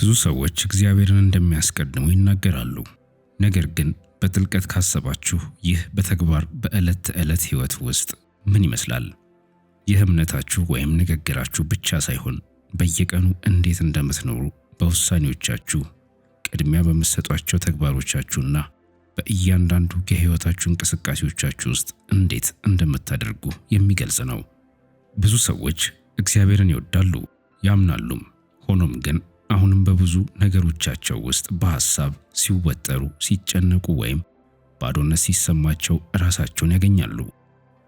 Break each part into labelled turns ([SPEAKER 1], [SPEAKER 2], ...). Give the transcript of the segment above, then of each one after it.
[SPEAKER 1] ብዙ ሰዎች እግዚአብሔርን እንደሚያስቀድሙ ይናገራሉ። ነገር ግን በጥልቀት ካሰባችሁ ይህ በተግባር በዕለት ተዕለት ሕይወት ውስጥ ምን ይመስላል? ይህ እምነታችሁ ወይም ንግግራችሁ ብቻ ሳይሆን በየቀኑ እንዴት እንደምትኖሩ በውሳኔዎቻችሁ፣ ቅድሚያ በምትሰጧቸው ተግባሮቻችሁና በእያንዳንዱ የሕይወታችሁ እንቅስቃሴዎቻችሁ ውስጥ እንዴት እንደምታደርጉ የሚገልጽ ነው። ብዙ ሰዎች እግዚአብሔርን ይወዳሉ፣ ያምናሉም። ሆኖም ግን አሁንም በብዙ ነገሮቻቸው ውስጥ በሐሳብ ሲወጠሩ፣ ሲጨነቁ ወይም ባዶነት ሲሰማቸው ራሳቸውን ያገኛሉ።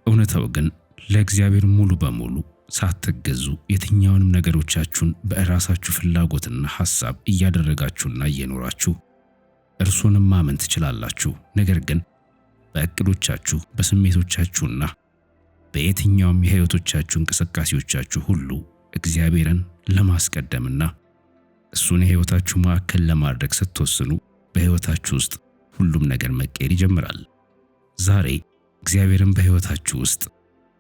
[SPEAKER 1] እውነታው ግን ለእግዚአብሔር ሙሉ በሙሉ ሳትገዙ የትኛውንም ነገሮቻችሁን በራሳችሁ ፍላጎትና ሐሳብ እያደረጋችሁና እየኖራችሁ እርሱንም ማመን ትችላላችሁ። ነገር ግን በእቅዶቻችሁ፣ በስሜቶቻችሁና በየትኛውም የሕይወቶቻችሁ እንቅስቃሴዎቻችሁ ሁሉ እግዚአብሔርን ለማስቀደምና እሱን የሕይወታችሁ ማዕከል ለማድረግ ስትወስኑ በሕይወታችሁ ውስጥ ሁሉም ነገር መቀየር ይጀምራል። ዛሬ እግዚአብሔርን በሕይወታችሁ ውስጥ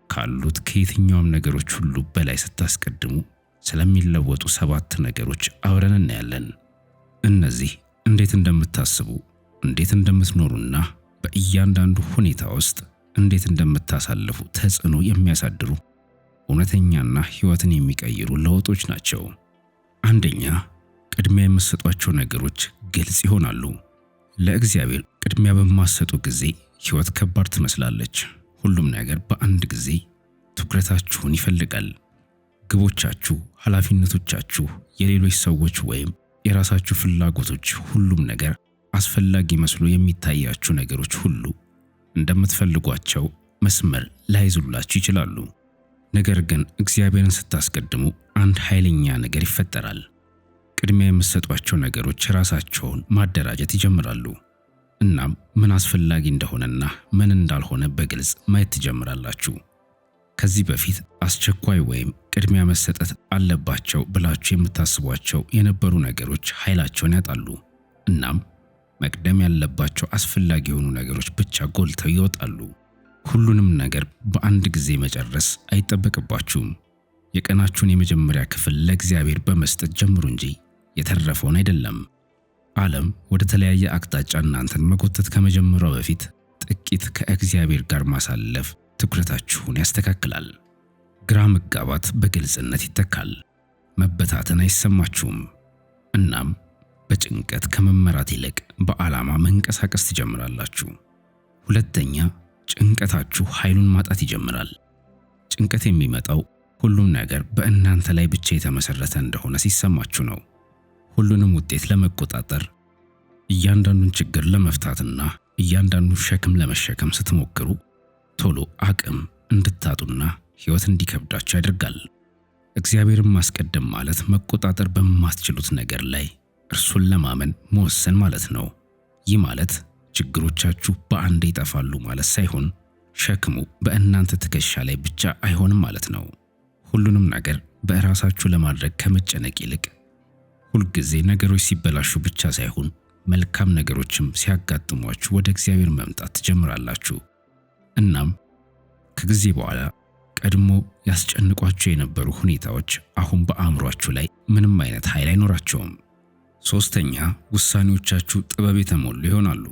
[SPEAKER 1] ካሉት ከየትኛውም ነገሮች ሁሉ በላይ ስታስቀድሙ ስለሚለወጡ 7 ነገሮች አብረን እናያለን። እነዚህ እንዴት እንደምታስቡ፣ እንዴት እንደምትኖሩና በእያንዳንዱ ሁኔታ ውስጥ እንዴት እንደምታሳልፉ ተጽዕኖ የሚያሳድሩ እውነተኛና ሕይወትን የሚቀይሩ ለውጦች ናቸው። አንደኛ፣ ቅድሚያ የምትሰጧቸው ነገሮች ግልጽ ይሆናሉ። ለእግዚአብሔር ቅድሚያ በማትሰጡ ጊዜ ሕይወት ከባድ ትመስላለች። ሁሉም ነገር በአንድ ጊዜ ትኩረታችሁን ይፈልጋል። ግቦቻችሁ፣ ኃላፊነቶቻችሁ፣ የሌሎች ሰዎች ወይም የራሳችሁ ፍላጎቶች፣ ሁሉም ነገር አስፈላጊ መስሎ የሚታያችሁ ነገሮች ሁሉ እንደምትፈልጓቸው መስመር ላይዙላችሁ ይችላሉ። ነገር ግን እግዚአብሔርን ስታስቀድሙ አንድ ኃይለኛ ነገር ይፈጠራል። ቅድሚያ የምትሰጧቸው ነገሮች ራሳቸውን ማደራጀት ይጀምራሉ። እናም ምን አስፈላጊ እንደሆነና ምን እንዳልሆነ በግልጽ ማየት ትጀምራላችሁ። ከዚህ በፊት አስቸኳይ ወይም ቅድሚያ መሰጠት አለባቸው ብላችሁ የምታስቧቸው የነበሩ ነገሮች ኃይላቸውን ያጣሉ። እናም መቅደም ያለባቸው አስፈላጊ የሆኑ ነገሮች ብቻ ጎልተው ይወጣሉ። ሁሉንም ነገር በአንድ ጊዜ መጨረስ አይጠበቅባችሁም። የቀናችሁን የመጀመሪያ ክፍል ለእግዚአብሔር በመስጠት ጀምሩ እንጂ የተረፈውን አይደለም። ዓለም ወደ ተለያየ አቅጣጫ እናንተን መጎተት ከመጀመሯ በፊት ጥቂት ከእግዚአብሔር ጋር ማሳለፍ ትኩረታችሁን ያስተካክላል። ግራ መጋባት በግልጽነት ይተካል። መበታተን አይሰማችሁም። እናም በጭንቀት ከመመራት ይልቅ በዓላማ መንቀሳቀስ ትጀምራላችሁ። ሁለተኛ፣ ጭንቀታችሁ ኃይሉን ማጣት ይጀምራል። ጭንቀት የሚመጣው ሁሉም ነገር በእናንተ ላይ ብቻ የተመሰረተ እንደሆነ ሲሰማችሁ ነው። ሁሉንም ውጤት ለመቆጣጠር፣ እያንዳንዱን ችግር ለመፍታትና እያንዳንዱን ሸክም ለመሸከም ስትሞክሩ ቶሎ አቅም እንድታጡና ሕይወት እንዲከብዳችሁ ያደርጋል። እግዚአብሔርን ማስቀደም ማለት መቆጣጠር በማትችሉት ነገር ላይ እርሱን ለማመን መወሰን ማለት ነው። ይህ ማለት ችግሮቻችሁ በአንዴ ይጠፋሉ ማለት ሳይሆን ሸክሙ በእናንተ ትከሻ ላይ ብቻ አይሆንም ማለት ነው። ሁሉንም ነገር በራሳችሁ ለማድረግ ከመጨነቅ ይልቅ ሁልጊዜ ነገሮች ሲበላሹ ብቻ ሳይሆን መልካም ነገሮችም ሲያጋጥሟችሁ ወደ እግዚአብሔር መምጣት ትጀምራላችሁ። እናም ከጊዜ በኋላ ቀድሞ ያስጨንቋችሁ የነበሩ ሁኔታዎች አሁን በአእምሯችሁ ላይ ምንም አይነት ኃይል አይኖራቸውም። ሶስተኛ፣ ውሳኔዎቻችሁ ጥበብ የተሞሉ ይሆናሉ።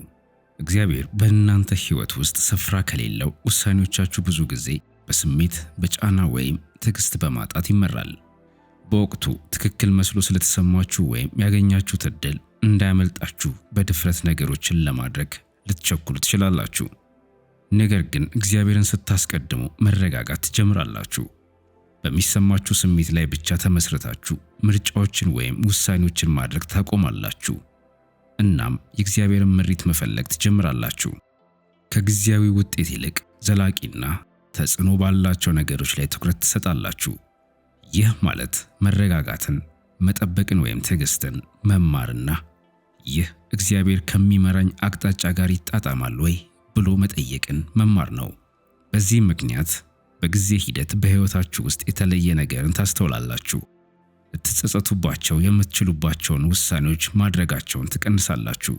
[SPEAKER 1] እግዚአብሔር በእናንተ ሕይወት ውስጥ ስፍራ ከሌለው ውሳኔዎቻችሁ ብዙ ጊዜ በስሜት፣ በጫና ወይም ትዕግስት በማጣት ይመራል። በወቅቱ ትክክል መስሎ ስለተሰማችሁ ወይም ያገኛችሁት ዕድል እንዳያመልጣችሁ በድፍረት ነገሮችን ለማድረግ ልትቸኩሉ ትችላላችሁ። ነገር ግን እግዚአብሔርን ስታስቀድሙ መረጋጋት ትጀምራላችሁ። በሚሰማችሁ ስሜት ላይ ብቻ ተመስርታችሁ ምርጫዎችን ወይም ውሳኔዎችን ማድረግ ታቆማላችሁ። እናም የእግዚአብሔርን ምሪት መፈለግ ትጀምራላችሁ። ከጊዜያዊ ውጤት ይልቅ ዘላቂና ተጽዕኖ ባላቸው ነገሮች ላይ ትኩረት ትሰጣላችሁ። ይህ ማለት መረጋጋትን፣ መጠበቅን ወይም ትዕግስትን መማርና ይህ እግዚአብሔር ከሚመራኝ አቅጣጫ ጋር ይጣጣማል ወይ ብሎ መጠየቅን መማር ነው። በዚህ ምክንያት በጊዜ ሂደት በሕይወታችሁ ውስጥ የተለየ ነገርን ታስተውላላችሁ። ልትጸጸቱባቸው የምትችሉባቸውን ውሳኔዎች ማድረጋቸውን ትቀንሳላችሁ።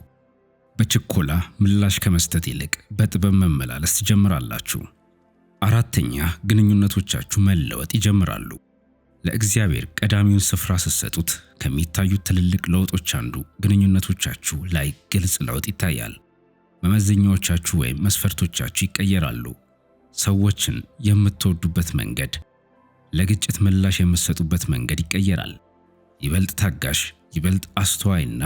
[SPEAKER 1] በችኮላ ምላሽ ከመስጠት ይልቅ በጥበብ መመላለስ ትጀምራላችሁ። አራተኛ፣ ግንኙነቶቻችሁ መለወጥ ይጀምራሉ። ለእግዚአብሔር ቀዳሚውን ስፍራ ስትሰጡት ከሚታዩት ትልልቅ ለውጦች አንዱ ግንኙነቶቻችሁ ላይ ግልጽ ለውጥ ይታያል። መመዘኛዎቻችሁ ወይም መስፈርቶቻችሁ ይቀየራሉ። ሰዎችን የምትወዱበት መንገድ፣ ለግጭት ምላሽ የምትሰጡበት መንገድ ይቀየራል። ይበልጥ ታጋሽ፣ ይበልጥ አስተዋይና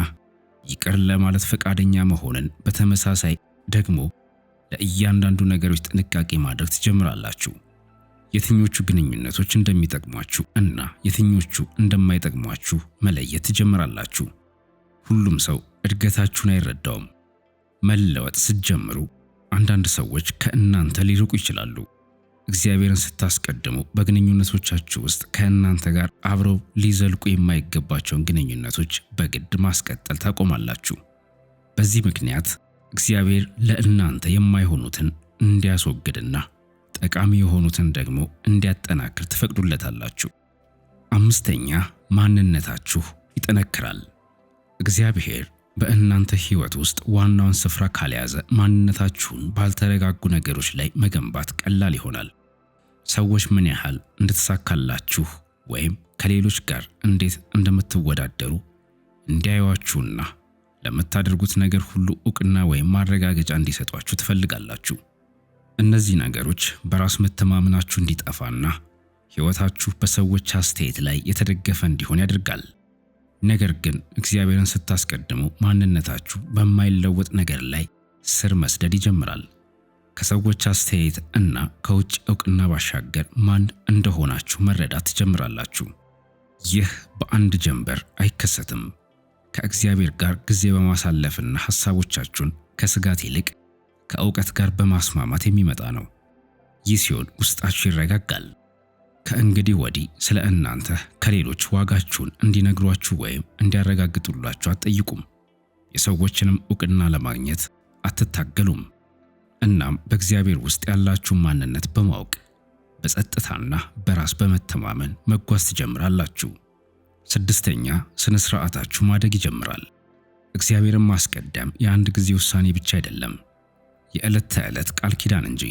[SPEAKER 1] ይቅር ለማለት ፈቃደኛ መሆንን፣ በተመሳሳይ ደግሞ ለእያንዳንዱ ነገሮች ጥንቃቄ ማድረግ ትጀምራላችሁ። የትኞቹ ግንኙነቶች እንደሚጠቅሟችሁ እና የትኞቹ እንደማይጠቅሟችሁ መለየት ትጀምራላችሁ። ሁሉም ሰው እድገታችሁን አይረዳውም። መለወጥ ስትጀምሩ አንዳንድ ሰዎች ከእናንተ ሊርቁ ይችላሉ። እግዚአብሔርን ስታስቀድሙ በግንኙነቶቻችሁ ውስጥ ከእናንተ ጋር አብረው ሊዘልቁ የማይገባቸውን ግንኙነቶች በግድ ማስቀጠል ታቆማላችሁ። በዚህ ምክንያት እግዚአብሔር ለእናንተ የማይሆኑትን እንዲያስወግድና ጠቃሚ የሆኑትን ደግሞ እንዲያጠናክር ትፈቅዱለታላችሁ። 5ኛ፣ ማንነታችሁ ይጠነክራል። እግዚአብሔር በእናንተ ሕይወት ውስጥ ዋናውን ስፍራ ካልያዘ ማንነታችሁን ባልተረጋጉ ነገሮች ላይ መገንባት ቀላል ይሆናል። ሰዎች ምን ያህል እንድትሳካላችሁ ወይም ከሌሎች ጋር እንዴት እንደምትወዳደሩ እንዲያዩዋችሁና ለምታደርጉት ነገር ሁሉ ዕውቅና ወይም ማረጋገጫ እንዲሰጧችሁ ትፈልጋላችሁ። እነዚህ ነገሮች በራስ መተማመናችሁ እንዲጠፋና ሕይወታችሁ በሰዎች አስተያየት ላይ የተደገፈ እንዲሆን ያደርጋል። ነገር ግን እግዚአብሔርን ስታስቀድሙ ማንነታችሁ በማይለወጥ ነገር ላይ ስር መስደድ ይጀምራል። ከሰዎች አስተያየት እና ከውጭ ዕውቅና ባሻገር ማን እንደሆናችሁ መረዳት ትጀምራላችሁ። ይህ በአንድ ጀንበር አይከሰትም። ከእግዚአብሔር ጋር ጊዜ በማሳለፍና ሐሳቦቻችሁን ከስጋት ይልቅ ከእውቀት ጋር በማስማማት የሚመጣ ነው። ይህ ሲሆን ውስጣችሁ ይረጋጋል። ከእንግዲህ ወዲህ ስለ እናንተ ከሌሎች ዋጋችሁን እንዲነግሯችሁ ወይም እንዲያረጋግጡላችሁ አትጠይቁም። የሰዎችንም ዕውቅና ለማግኘት አትታገሉም። እናም በእግዚአብሔር ውስጥ ያላችሁን ማንነት በማወቅ በጸጥታና በራስ በመተማመን መጓዝ ትጀምራላችሁ። 6ኛ፣ ስነ ስርዓታችሁ ማደግ ይጀምራል። እግዚአብሔርን ማስቀደም የአንድ ጊዜ ውሳኔ ብቻ አይደለም፣ የዕለት ተዕለት ቃል ኪዳን እንጂ።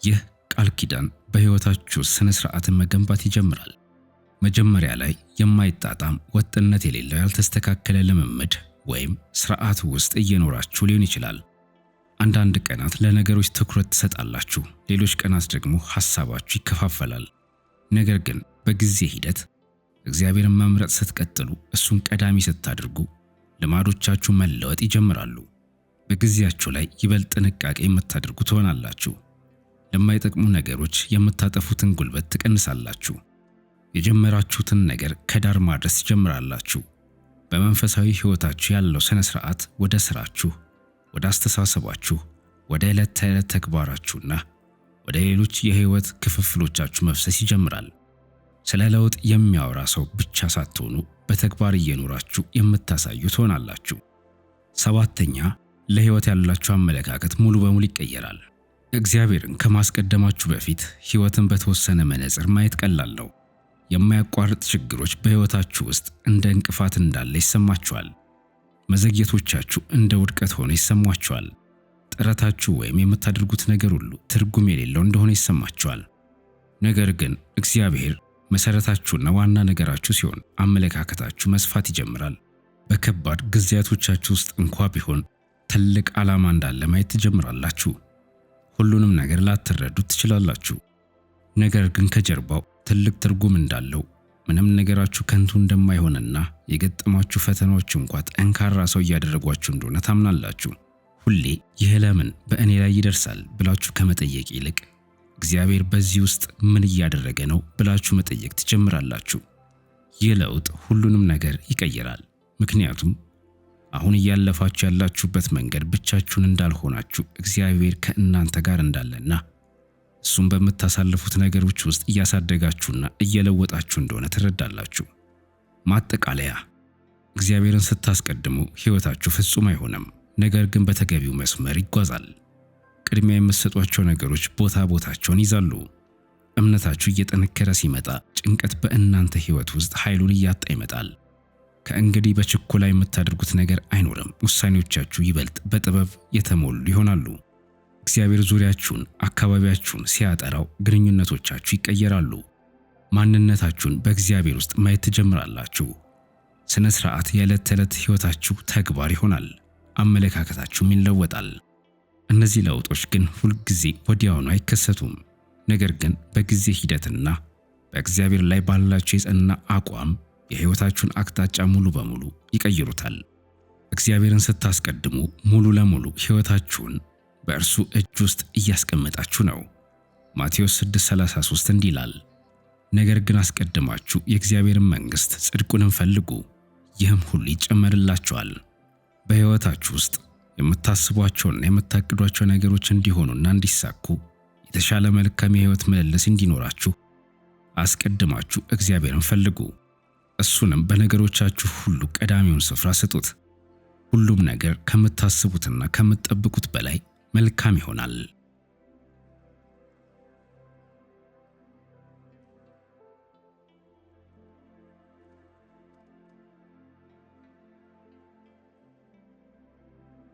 [SPEAKER 1] ይህ ቃል ኪዳን በሕይወታችሁ ስነ ስርዓትን መገንባት ይጀምራል። መጀመሪያ ላይ የማይጣጣም ወጥነት የሌለው ያልተስተካከለ ልምምድ ወይም ስርዓት ውስጥ እየኖራችሁ ሊሆን ይችላል። አንዳንድ ቀናት ለነገሮች ትኩረት ትሰጣላችሁ፣ ሌሎች ቀናት ደግሞ ሐሳባችሁ ይከፋፈላል። ነገር ግን በጊዜ ሂደት እግዚአብሔርን መምረጥ ስትቀጥሉ፣ እሱን ቀዳሚ ስታደርጉ ልማዶቻችሁ መለወጥ ይጀምራሉ። በጊዜያችሁ ላይ ይበልጥ ጥንቃቄ የምታደርጉ ትሆናላችሁ። ለማይጠቅሙ ነገሮች የምታጠፉትን ጉልበት ትቀንሳላችሁ። የጀመራችሁትን ነገር ከዳር ማድረስ ትጀምራላችሁ። በመንፈሳዊ ሕይወታችሁ ያለው ስነ ስርዓት ወደ ስራችሁ፣ ወደ አስተሳሰባችሁ፣ ወደ ዕለት ተዕለት ተግባራችሁና ወደ ሌሎች የሕይወት ክፍፍሎቻችሁ መፍሰስ ይጀምራል። ስለ ለውጥ የሚያወራ ሰው ብቻ ሳትሆኑ በተግባር እየኖራችሁ የምታሳዩ ትሆናላችሁ። 7ኛ፣ ለሕይወት ያላችሁ አመለካከት ሙሉ በሙሉ ይቀየራል። እግዚአብሔርን ከማስቀደማችሁ በፊት ሕይወትን በተወሰነ መነጽር ማየት ቀላል ነው። የማያቋርጥ ችግሮች በሕይወታችሁ ውስጥ እንደ እንቅፋት እንዳለ ይሰማችኋል። መዘግየቶቻችሁ እንደ ውድቀት ሆኖ ይሰማችኋል። ጥረታችሁ ወይም የምታደርጉት ነገር ሁሉ ትርጉም የሌለው እንደሆነ ይሰማችኋል። ነገር ግን እግዚአብሔር መሰረታችሁና ዋና ነገራችሁ ሲሆን አመለካከታችሁ መስፋት ይጀምራል። በከባድ ጊዜያቶቻችሁ ውስጥ እንኳ ቢሆን ትልቅ ዓላማ እንዳለ ማየት ትጀምራላችሁ። ሁሉንም ነገር ላትረዱት ትችላላችሁ። ነገር ግን ከጀርባው ትልቅ ትርጉም እንዳለው፣ ምንም ነገራችሁ ከንቱ እንደማይሆንና የገጠማችሁ ፈተናዎች እንኳ ጠንካራ ሰው እያደረጓችሁ እንደሆነ ታምናላችሁ። ሁሌ ይህ ለምን በእኔ ላይ ይደርሳል ብላችሁ ከመጠየቅ ይልቅ እግዚአብሔር በዚህ ውስጥ ምን እያደረገ ነው ብላችሁ መጠየቅ ትጀምራላችሁ። ይህ ለውጥ ሁሉንም ነገር ይቀይራል። ምክንያቱም አሁን እያለፋችሁ ያላችሁበት መንገድ ብቻችሁን እንዳልሆናችሁ እግዚአብሔር ከእናንተ ጋር እንዳለና እሱም በምታሳልፉት ነገሮች ውስጥ እያሳደጋችሁና እየለወጣችሁ እንደሆነ ትረዳላችሁ። ማጠቃለያ፣ እግዚአብሔርን ስታስቀድሙ ሕይወታችሁ ፍጹም አይሆንም፣ ነገር ግን በተገቢው መስመር ይጓዛል። ቅድሚያ የምትሰጧቸው ነገሮች ቦታቸውን ይዛሉ። እምነታችሁ እየጠነከረ ሲመጣ ጭንቀት በእናንተ ሕይወት ውስጥ ኃይሉን እያጣ ይመጣል። ከእንግዲህ በችኮላ የምታደርጉት ነገር አይኖርም። ውሳኔዎቻችሁ ይበልጥ በጥበብ የተሞሉ ይሆናሉ። እግዚአብሔር ዙሪያችሁን፣ አካባቢያችሁን ሲያጠራው ግንኙነቶቻችሁ ይቀየራሉ። ማንነታችሁን በእግዚአብሔር ውስጥ ማየት ትጀምራላችሁ። ስነ ስርዓት የዕለት ተዕለት ሕይወታችሁ ተግባር ይሆናል። አመለካከታችሁም ይለወጣል። እነዚህ ለውጦች ግን ሁልጊዜ ወዲያውኑ አይከሰቱም። ነገር ግን በጊዜ ሂደትና በእግዚአብሔር ላይ ባላችሁ የጸና አቋም የሕይወታችሁን አቅጣጫ ሙሉ በሙሉ ይቀይሩታል። እግዚአብሔርን ስታስቀድሙ ሙሉ ለሙሉ ሕይወታችሁን በእርሱ እጅ ውስጥ እያስቀመጣችሁ ነው። ማቴዎስ 6:33 እንዲህ ይላል፣ ነገር ግን አስቀድማችሁ የእግዚአብሔርን መንግሥት ጽድቁንም ፈልጉ፣ ይህም ሁሉ ይጨመርላችኋል። በሕይወታችሁ ውስጥ የምታስቧቸውና የምታቅዷቸው ነገሮች እንዲሆኑና እንዲሳኩ የተሻለ መልካም የሕይወት ምልልስ እንዲኖራችሁ አስቀድማችሁ እግዚአብሔርን ፈልጉ። እሱንም በነገሮቻችሁ ሁሉ ቀዳሚውን ስፍራ ስጡት። ሁሉም ነገር ከምታስቡትና ከምትጠብቁት በላይ መልካም ይሆናል።